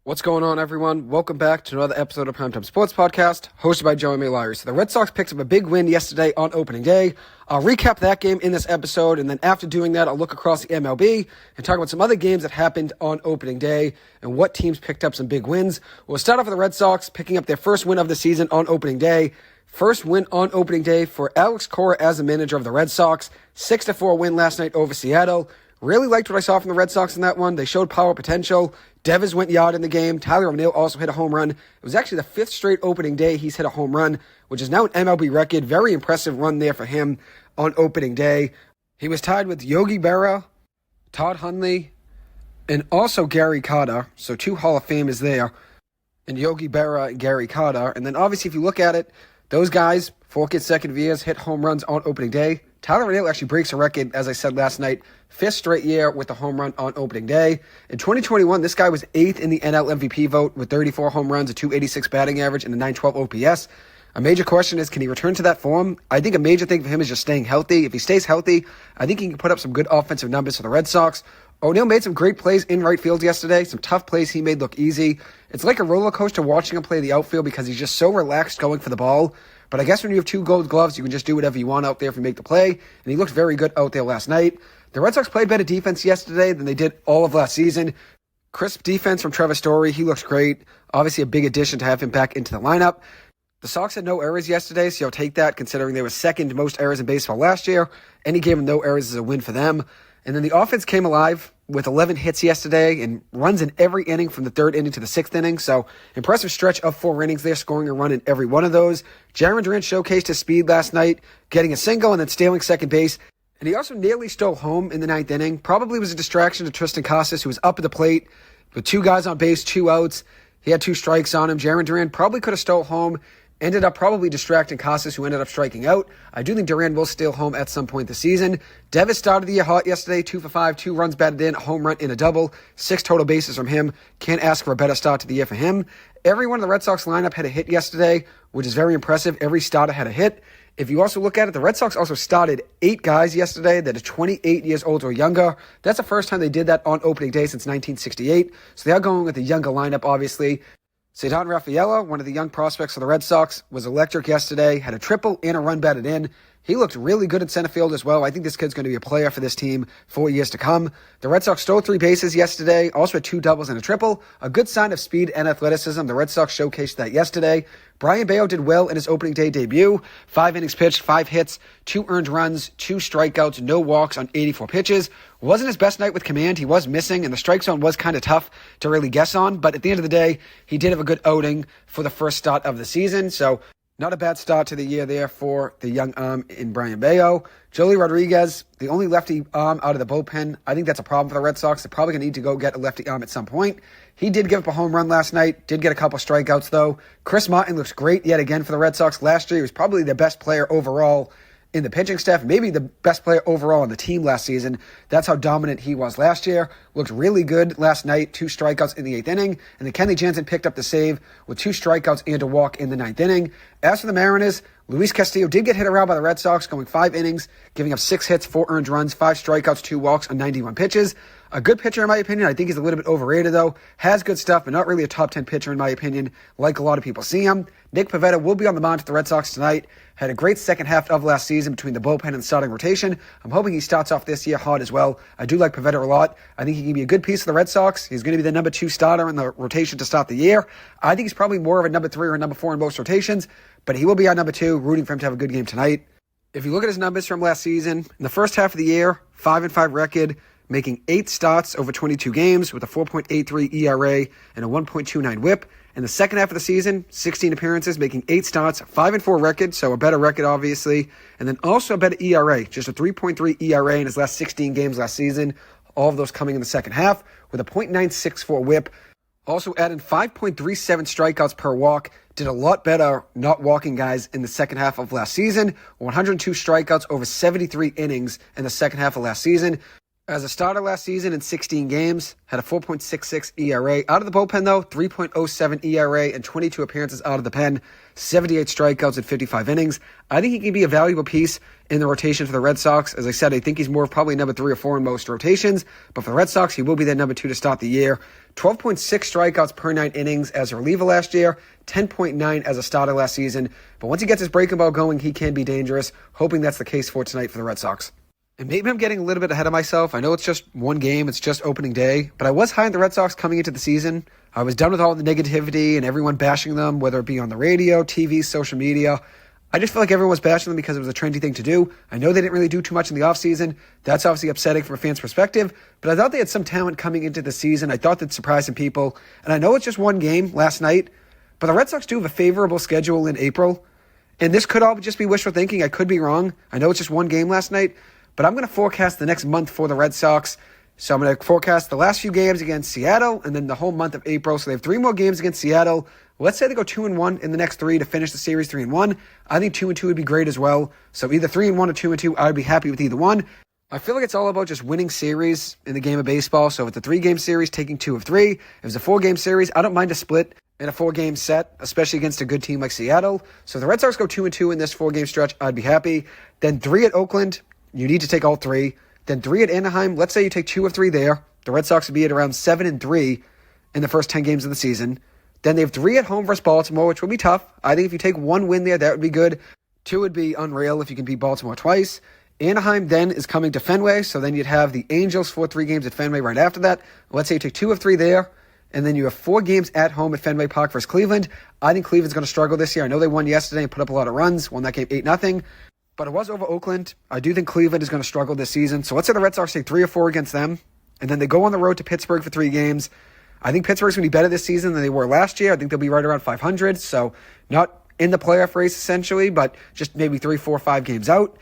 What's going on, everyone? Welcome back to another episode of Primetime Sports Podcast, hosted by Joey Maylari. So the Red Sox picked up a big win yesterday on opening day. I'll recap that game in this episode, and then after doing that, I'll look across the MLB and talk about some other games that happened on opening day and what teams picked up some big wins. We'll start off with the Red Sox picking up their first win of the season on opening day. First win on opening day for Alex Cora as the manager of the Red Sox. 6-4 win last night over Seattle. Really liked what I saw from the Red Sox in that one. They showed power potential. Devers went yard in the game. Tyler O'Neill also hit a home run. It was actually the fifth straight opening day he's hit a home run, which is now an MLB record. Very impressive run there for him on opening day. He was tied with Yogi Berra, Todd Hundley, and also Gary Carter. So two Hall of Famers there, and Yogi Berra and Gary Carter. And then obviously if you look at it, those guys, 4 consecutive years, hit home runs on opening day. Tyler O'Neill actually breaks a record, as I said last night, 5th straight year with a home run on opening day. In 2021, this guy was 8th in the NL MVP vote with 34 home runs, a 286 batting average, and a 912 OPS. A major question is, can he return to that form? I think a major thing for him is just staying healthy. If he stays healthy, I think he can put up some good offensive numbers for the Red Sox. O'Neill made some great plays in right field yesterday. Some tough plays he made look easy. It's like a roller coaster watching him play the outfield because he's just so relaxed going for the ball. But I guess when you have 2 gold gloves, you can just do whatever you want out there if you make the play. And he looked very good out there last night. The Red Sox played better defense yesterday than they did all of last season. Crisp defense from Trevor Story. He looks great. Obviously a big addition to have him back into the lineup. The Sox had no errors yesterday, so you'll take that considering they were second most errors in baseball last year. Any game with no errors is a win for them. And then the offense came alive with 11 hits yesterday and runs in every inning from the 3rd inning to the 6th inning. So impressive stretch of 4 innings there, scoring a run in every one of those. Jarren Duran showcased his speed last night, getting a single and then stealing second base. And he also nearly stole home in the 9th inning. Probably was a distraction to Tristan Casas, who was up at the plate with 2 guys on base, 2 outs. He had 2 strikes on him. Jarren Duran probably could have stole home. Ended up probably distracting Casas, who ended up striking out. I do think Duran will steal home at some point this season. Devers started the year hot yesterday, 2 for 5, 2 runs batted in, a home run in a double, 6 total bases from him. Can't ask for a better start to the year for him. Everyone in the Red Sox lineup had a hit yesterday, which is very impressive. Every starter had a hit. If you also look at it, the Red Sox also started 8 guys yesterday that are 28 years old or younger. That's the first time they did that on opening day since 1968. So they are going with a younger lineup, obviously. Ceddanne Rafaela, one of the young prospects for the Red Sox, was electric yesterday, had a triple and a run batted in. He looked really good at center field as well. I think this kid's going to be a player for this team for years to come. The Red Sox stole 3 bases yesterday, also had 2 doubles and a triple. A good sign of speed and athleticism. The Red Sox showcased that yesterday. Brian Bayo did well in his opening day debut. 5 innings pitched, 5 hits, 2 earned runs, 2 strikeouts, no walks on 84 pitches. Wasn't his best night with command. He was missing, and the strike zone was kind of tough to really guess on. But at the end of the day, he did have a good outing for the first start of the season. So not a bad start to the year there for the young arm in Brian Bayo. Joely Rodriguez, the only lefty arm out of the bullpen. I think that's a problem for the Red Sox. They're probably going to need to go get a lefty arm at some point. He did give up a home run last night. Did get a couple strikeouts, though. Chris Martin looks great yet again for the Red Sox. Last year, he was probably the best player overall in the pitching staff, maybe the best player overall on the team last season. That's how dominant he was last year. Looked really good last night, 2 strikeouts in the 8th inning. And then Kenley Jansen picked up the save with 2 strikeouts and a walk in the 9th inning. As for the Mariners, Luis Castillo did get hit around by the Red Sox, going 5 innings, giving up 6 hits, 4 earned runs, 5 strikeouts, 2 walks on 91 pitches. A good pitcher, in my opinion. I think he's a little bit overrated, though. Has good stuff, but not really a top 10 pitcher, in my opinion, like a lot of people see him. Nick Pivetta will be on the mound for the Red Sox tonight. Had a great second half of last season between the bullpen and the starting rotation. I'm hoping he starts off this year hot as well. I do like Pivetta a lot. I think he can be a good piece of the Red Sox. He's going to be the number 2 starter in the rotation to start the year. I think he's probably more of a number 3 or a number 4 in most rotations, but he will be our number 2, rooting for him to have a good game tonight. If you look at his numbers from last season, in the first half of the year, 5-5 record, making 8 starts over 22 games with a 4.83 ERA and a 1.29 whip. In the second half of the season, 16 appearances, making 8 starts, 5-4 record, so a better record, obviously. And then also a better ERA, just a 3.3 ERA in his last 16 games last season. All of those coming in the second half with a .964 whip. Also added 5.37 strikeouts per walk. Did a lot better not walking guys in the second half of last season. 102 strikeouts over 73 innings in the second half of last season. As a starter last season in 16 games, had a 4.66 ERA. Out of the bullpen, though, 3.07 ERA and 22 appearances out of the pen, 78 strikeouts in 55 innings. I think he can be a valuable piece in the rotation for the Red Sox. As I said, I think he's more probably number 3 or 4 in most rotations, but for the Red Sox, he will be their number 2 to start the year. 12.6 strikeouts per 9 innings as a reliever last year, 10.9 as a starter last season. But once he gets his breaking ball going, he can be dangerous. Hoping that's the case for tonight for the Red Sox. And maybe I'm getting a little bit ahead of myself. I know it's just one game. It's just opening day. But I was high on the Red Sox coming into the season. I was done with all the negativity and everyone bashing them, whether it be on the radio, TV, social media. I just feel like everyone was bashing them because it was a trendy thing to do. I know they didn't really do too much in the offseason. That's obviously upsetting from a fan's perspective. But I thought they had some talent coming into the season. I thought they'd surprise some people. And I know it's just one game last night. But the Red Sox do have a favorable schedule in April. And this could all just be wishful thinking. I could be wrong. I know it's just one game last night. But I'm going to forecast the next month for the Red Sox. So I'm going to forecast the last few games against Seattle and then the whole month of April. So they have 3 more games against Seattle. Let's say they go 2-1 in the next 3 to finish the series 3-1. I think 2-2 would be great as well. So either 3-1 or 2-2, I'd be happy with either one. I feel like it's all about just winning series in the game of baseball. So if it's a 3-game series, taking 2 of 3. If it's a 4-game series, I don't mind a split in a 4-game set, especially against a good team like Seattle. So if the Red Sox go 2-2 in this 4-game stretch, I'd be happy. Then 3 at Oakland. You need to take all 3. Then 3 at Anaheim. Let's say you take 2 of 3 there. The Red Sox would be at around 7-3 in the first 10 games of the season. Then they have 3 at home versus Baltimore, which will be tough. I think if you take 1 win there, that would be good. 2 would be unreal if you can beat Baltimore twice. Anaheim then is coming to Fenway, so then you'd have the Angels for 3 games at Fenway right after that. Let's say you take 2 of 3 there, and then you have 4 games at home at Fenway Park versus Cleveland. I think Cleveland's going to struggle this year. I know they won yesterday and put up a lot of runs, won that game 8-0. But it was over Oakland. I do think Cleveland is going to struggle this season. So let's say the Red Sox take 3 or 4 against them. And then they go on the road to Pittsburgh for 3 games. I think Pittsburgh's going to be better this season than they were last year. I think they'll be right around 500. So not in the playoff race essentially, but just maybe 3, 4, 5 games out.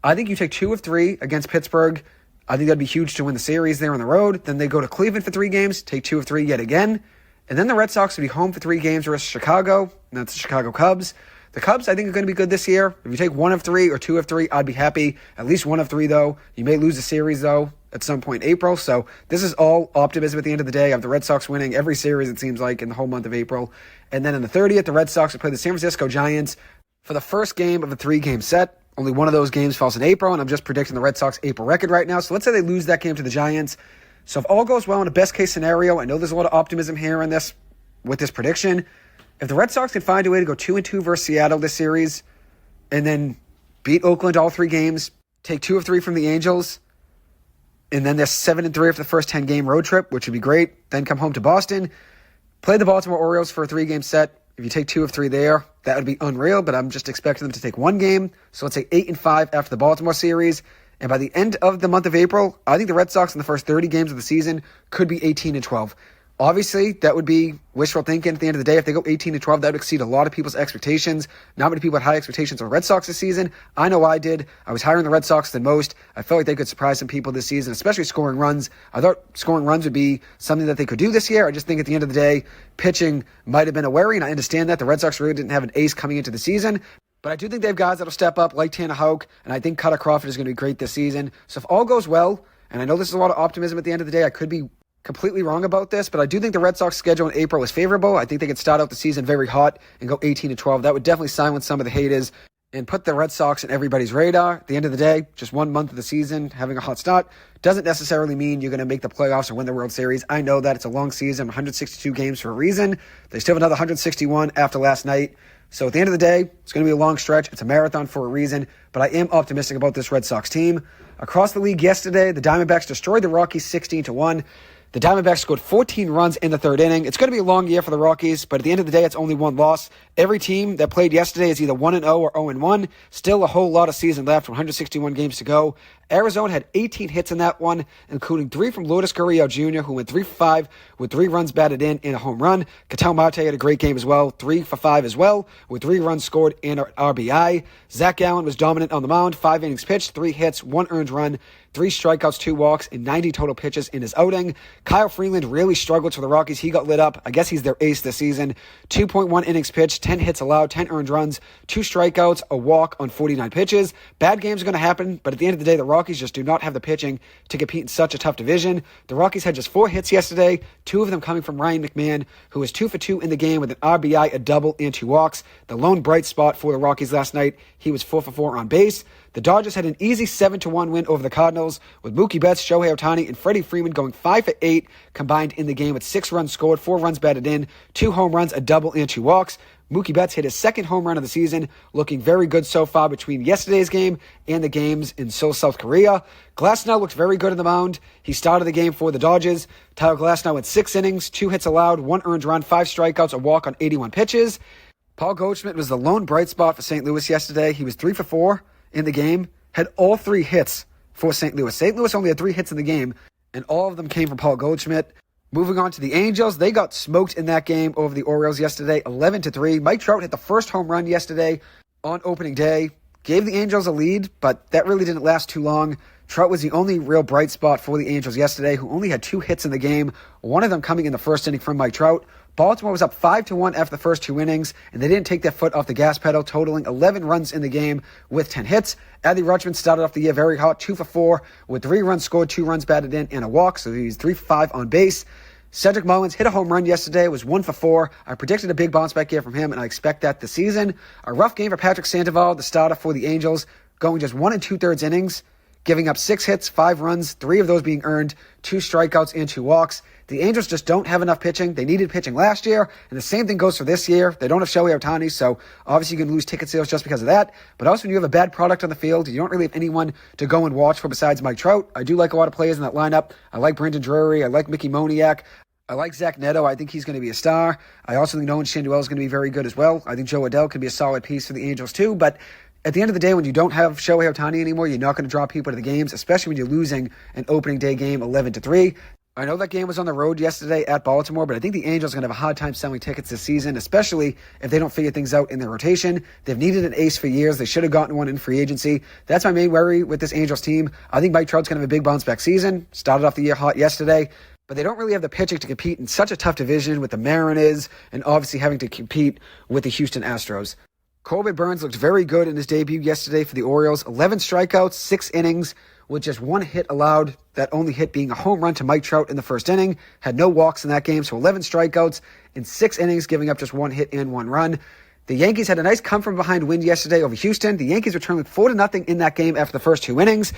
I think you take 2 of 3 against Pittsburgh. I think that'd be huge to win the series there on the road. Then they go to Cleveland for 3 games, take 2 of 3 yet again. And then the Red Sox will be home for 3 games versus Chicago. And that's the Chicago Cubs. The Cubs, I think, are going to be good this year. If you take 1 of 3 or 2 of 3, I'd be happy. At least 1 of 3, though. You may lose the series, though, at some point in April. So this is all optimism at the end of the day. I have the Red Sox winning every series, it seems like, in the whole month of April. And then on the 30th, the Red Sox will play the San Francisco Giants for the first game of a 3-game set. Only one of those games falls in April, and I'm just predicting the Red Sox April record right now. So let's say they lose that game to the Giants. So if all goes well in a best-case scenario, I know there's a lot of optimism here on this with this prediction. If the Red Sox can find a way to go 2-2 versus Seattle this series, and then beat Oakland all 3 games, take 2 of 3 from the Angels, and then they're 7-3 for the first 10-game road trip, which would be great. Then come home to Boston, play the Baltimore Orioles for a 3-game set. If you take 2 of 3 there, that would be unreal, but I'm just expecting them to take 1 game. So let's say 8-5 after the Baltimore series. And by the end of the month of April, I think the Red Sox in the first 30 games of the season could be 18-12. Obviously, that would be wishful thinking at the end of the day. If they go 18-12, that would exceed a lot of people's expectations. Not many people had high expectations of the Red Sox this season. I know I did. I was higher on the Red Sox than most. I felt like they could surprise some people this season, especially scoring runs. I thought scoring runs would be something that they could do this year. I just think at the end of the day, pitching might have been a worry, and I understand that. The Red Sox really didn't have an ace coming into the season. But I do think they have guys that will step up, like Tanner Houck, and I think Cutter Crawford is going to be great this season. So if all goes well, and I know this is a lot of optimism at the end of the day, I could be completely wrong about this, but I do think the Red Sox schedule in April is favorable. I think they could start out the season very hot and go 18-12. That would definitely silence some of the haters and put the Red Sox on everybody's radar. At the end of the day, just 1 month of the season, having a hot start doesn't necessarily mean you're going to make the playoffs or win the World Series. I know that it's a long season, 162 games for a reason. They still have another 161 after last night. So at the end of the day, it's going to be a long stretch. It's a marathon for a reason, but I am optimistic about this Red Sox team. Across the league yesterday, the Diamondbacks destroyed the Rockies 16-1. The Diamondbacks scored 14 runs in the 3rd inning. It's going to be a long year for the Rockies, but at the end of the day, it's only 1 loss. Every team that played yesterday is either 1-0 or 0-1. Still a whole lot of season left, 161 games to go. Arizona had 18 hits in that one, including 3 from Lourdes Gurriel Jr., who went 3 for 5 with 3 runs batted in a home run. Ketel Marte had a great game as well, 3 for 5 as well, with 3 runs scored and an RBI. Zach Gallen was dominant on the mound, 5 innings pitched, 3 hits, 1 earned run. 3 strikeouts, 2 walks, and 90 total pitches in his outing. Kyle Freeland really struggled for the Rockies. He got lit up. I guess he's their ace this season. 2.1 innings pitched, 10 hits allowed, 10 earned runs, 2 strikeouts, a walk on 49 pitches. Bad games are going to happen, but at the end of the day, the Rockies just do not have the pitching to compete in such a tough division. The Rockies had just 4 hits yesterday, 2 of them coming from Ryan McMahon, who was 2 for 2 in the game with an RBI, a double, and 2 walks. The lone bright spot for the Rockies last night, he was 4 for 4 on base. The Dodgers had an easy 7-1 win over the Cardinals, with Mookie Betts, Shohei Ohtani, and Freddie Freeman going 5 for 8 combined in the game with 6 runs scored, 4 runs batted in, 2 home runs, a double, and 2 walks. Mookie Betts hit his second home run of the season, looking very good so far between yesterday's game and the games in Seoul, South Korea. Glasnow looked very good on the mound. He started the game for the Dodgers. Tyler Glasnow went 6 innings, 2 hits allowed, 1 earned run, 5 strikeouts, a walk on 81 pitches. Paul Goldschmidt was the lone bright spot for St. Louis yesterday. He was 3 for 4 in the game, had all 3 hits for St. Louis. St. Louis only had 3 hits in the game, and all of them came from Paul Goldschmidt. Moving on to the Angels, they got smoked in that game over the Orioles yesterday, 11-3. Mike Trout hit the first home run yesterday on opening day, gave the Angels a lead, but that really didn't last too long. Trout was the only real bright spot for the Angels yesterday, who only had 2 hits in the game, one of them coming in the first inning from Mike Trout. Baltimore was up 5-1 after the first 2 innings, and they didn't take their foot off the gas pedal, totaling 11 runs in the game with 10 hits. Adley Rutschman started off the year very hot, 2 for 4, with 3 runs scored, 2 runs batted in, and a walk, so he's 3 for 5 on base. Cedric Mullins hit a home run yesterday, was 1 for 4. I predicted a big bounce back year from him, and I expect that this season. A rough game for Patrick Sandoval, the starter for the Angels, going just 1 2/3 innings, giving up 6 hits, 5 runs, 3 of those being earned, 2 strikeouts, and 2 walks. The Angels just don't have enough pitching. They needed pitching last year, and the same thing goes for this year. They don't have Shohei Ohtani, so obviously you can lose ticket sales just because of that. But also when you have a bad product on the field, you don't really have anyone to go and watch for besides Mike Trout. I do like a lot of players in that lineup. I like Brandon Drury. I like Mickey Moniak. I like Zach Neto. I think he's going to be a star. I also think Nolan Shanduel is going to be very good as well. I think Joe Adell could be a solid piece for the Angels too, but at the end of the day, when you don't have Shohei Ohtani anymore, you're not going to draw people to the games, especially when you're losing an opening day game 11-3. I know that game was on the road yesterday at Baltimore, but I think the Angels are going to have a hard time selling tickets this season, especially if they don't figure things out in their rotation. They've needed an ace for years. They should have gotten one in free agency. That's my main worry with this Angels team. I think Mike Trout's going to have a big bounce-back season. Started off the year hot yesterday, but they don't really have the pitching to compete in such a tough division with the Mariners and obviously having to compete with the Houston Astros. Corbin Burns looked very good in his debut yesterday for the Orioles. 11 strikeouts, 6 innings, with just 1 hit allowed, that only hit being a home run to Mike Trout in the first inning. Had no walks in that game, so 11 strikeouts in 6 innings, giving up just 1 hit and 1 run. The Yankees had a nice come-from-behind win yesterday over Houston. The Yankees were trailing 4-0 in that game after the first 2 innings,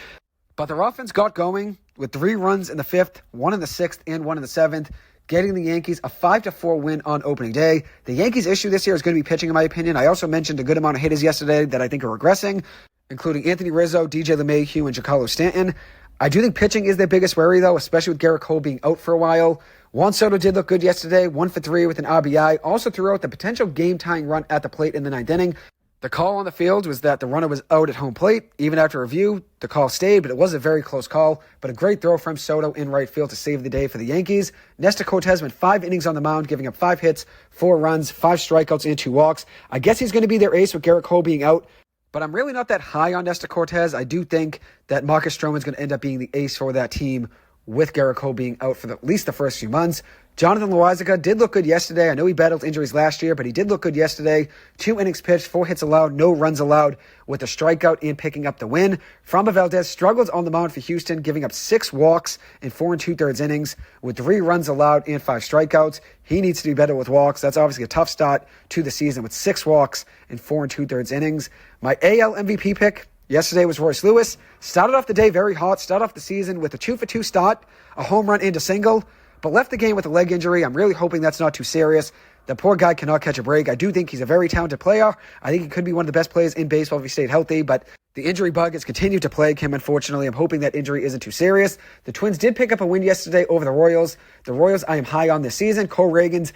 but their offense got going with 3 runs in the 5th, 1 in the 6th, and 1 in the 7th, getting the Yankees a 5-4 win on opening day. The Yankees' issue this year is going to be pitching, in my opinion. I also mentioned a good amount of hitters yesterday that I think are regressing, including Anthony Rizzo, DJ LeMahieu, and Giancarlo Stanton. I do think pitching is their biggest worry, though, especially with Garrett Cole being out for a while. Juan Soto did look good yesterday, 1 for 3 with an RBI. Also threw out the potential game-tying run at the plate in the 9th inning. The call on the field was that the runner was out at home plate. Even after review, the call stayed, but it was a very close call. But a great throw from Soto in right field to save the day for the Yankees. Nestor Cortez went 5 innings on the mound, giving up 5 hits, 4 runs, 5 strikeouts, and 2 walks. I guess he's going to be their ace with Garrett Cole being out. But I'm really not that high on Nestor Cortez. I do think that Marcus Stroman's going to end up being the ace for that team with Garrett Cole being out for at least the first few months. Jonathan Loáisiga did look good yesterday. I know he battled injuries last year, but he did look good yesterday. 2 innings pitched, 4 hits allowed, no runs allowed, with a strikeout and picking up the win. Framber Valdez struggled on the mound for Houston, giving up 6 walks in 4 2/3 innings, with 3 runs allowed and 5 strikeouts. He needs to do better with walks. That's obviously a tough start to the season with 6 walks in 4 2/3 innings. My AL MVP pick yesterday was Royce Lewis. Started off the day very hot, started off the season with a 2-for-2 start, a home run and a single, but left the game with a leg injury. I'm really hoping that's not too serious. The poor guy cannot catch a break. I do think he's a very talented player. I think he could be one of the best players in baseball if he stayed healthy, but the injury bug has continued to plague him, unfortunately. I'm hoping that injury isn't too serious. The Twins did pick up a win yesterday over the Royals. The Royals I am high on this season. Cole Reagans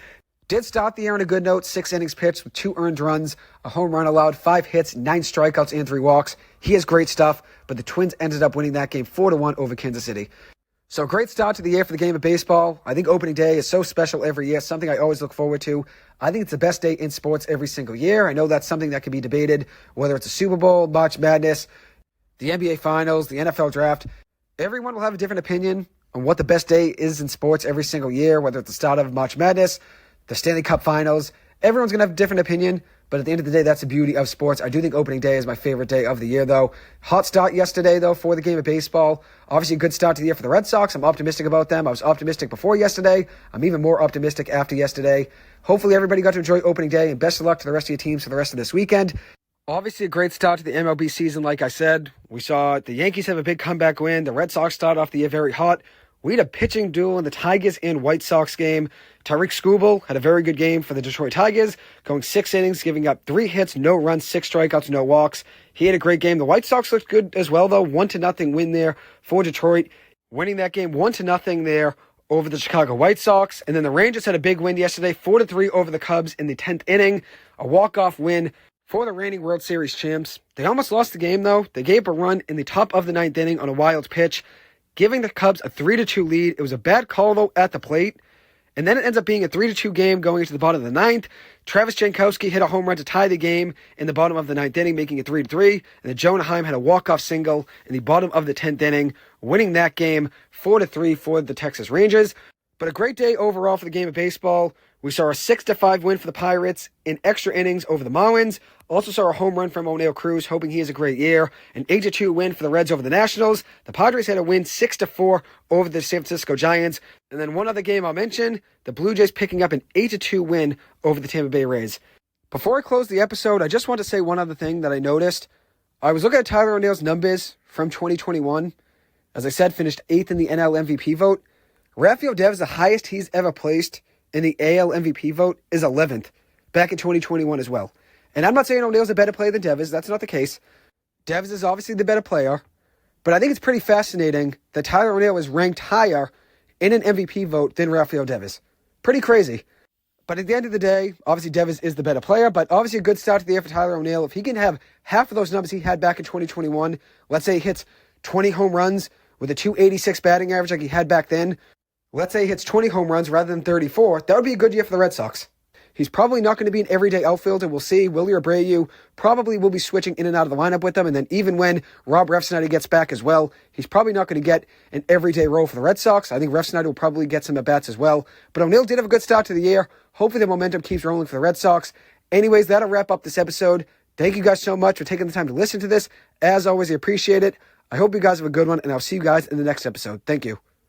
did start the year on a good note, 6 innings pitched with 2 earned runs, a home run allowed, 5 hits, 9 strikeouts, and 3 walks. He has great stuff, but the Twins ended up winning that game 4-1 over Kansas City. So great start to the year for the game of baseball. I think opening day is so special every year, something I always look forward to. I think it's the best day in sports every single year. I know that's something that can be debated, whether it's a Super Bowl, March Madness, the NBA Finals, the NFL Draft. Everyone will have a different opinion on what the best day is in sports every single year, whether it's the start of March Madness, the Stanley Cup Finals. Everyone's going to have a different opinion, but at the end of the day, that's the beauty of sports. I do think opening day is my favorite day of the year, though. Hot start yesterday, though, for the game of baseball. Obviously, a good start to the year for the Red Sox. I'm optimistic about them. I was optimistic before yesterday. I'm even more optimistic after yesterday. Hopefully, everybody got to enjoy opening day, and best of luck to the rest of your teams for the rest of this weekend. Obviously, a great start to the MLB season, like I said. We saw the Yankees have a big comeback win. The Red Sox start off the year very hot. We had a pitching duel in the Tigers and White Sox game. Tariq Skubal had a very good game for the Detroit Tigers, going 6 innings, giving up 3 hits, no runs, 6 strikeouts, no walks. He had a great game. The White Sox looked good as well, though. 1-0 win there for Detroit, winning that game 1-0 there over the Chicago White Sox. And then the Rangers had a big win yesterday, 4-3 over the Cubs in the 10th inning, a walk-off win for the reigning World Series champs. They almost lost the game, though. They gave up a run in the top of the 9th inning on a wild pitch, giving the Cubs a 3-2 lead. It was a bad call, though, at the plate. And then it ends up being a 3-2 game going into the bottom of the 9th. Travis Jankowski hit a home run to tie the game in the bottom of the 9th inning, making it 3-3. And then Jonah Heim had a walk-off single in the bottom of the 10th inning, winning that game 4-3 for the Texas Rangers. But a great day overall for the game of baseball. We saw a 6-5 win for the Pirates in extra innings over the Marlins. Also saw a home run from O'Neal Cruz, hoping he has a great year. An 8-2 win for the Reds over the Nationals. The Padres had a win 6-4 over the San Francisco Giants. And then one other game I'll mention, the Blue Jays picking up an 8-2 win over the Tampa Bay Rays. Before I close the episode, I just want to say one other thing that I noticed. I was looking at Tyler O'Neal's numbers from 2021. As I said, finished 8th in the NL MVP vote. Rafael Devers, the highest he's ever placed in the AL MVP vote, is 11th, back in 2021 as well. And I'm not saying O'Neal's a better player than Devers. That's not the case. Devers is obviously the better player. But I think it's pretty fascinating that Tyler O'Neill is ranked higher in an MVP vote than Rafael Devers. Pretty crazy. But at the end of the day, obviously Devers is the better player, but obviously a good start to the year for Tyler O'Neill. If he can have half of those numbers he had back in 2021, let's say he hits 20 home runs with a 286 batting average like he had back then, let's say he hits 20 home runs rather than 34, that would be a good year for the Red Sox. He's probably not going to be an everyday outfielder. We'll see. Willie Abreu probably will be switching in and out of the lineup with them. And then even when Rob Refsnyder gets back as well, he's probably not going to get an everyday role for the Red Sox. I think Refsnyder will probably get some at-bats as well. But O'Neal did have a good start to the year. Hopefully the momentum keeps rolling for the Red Sox. Anyways, that'll wrap up this episode. Thank you guys so much for taking the time to listen to this. As always, I appreciate it. I hope you guys have a good one, and I'll see you guys in the next episode. Thank you.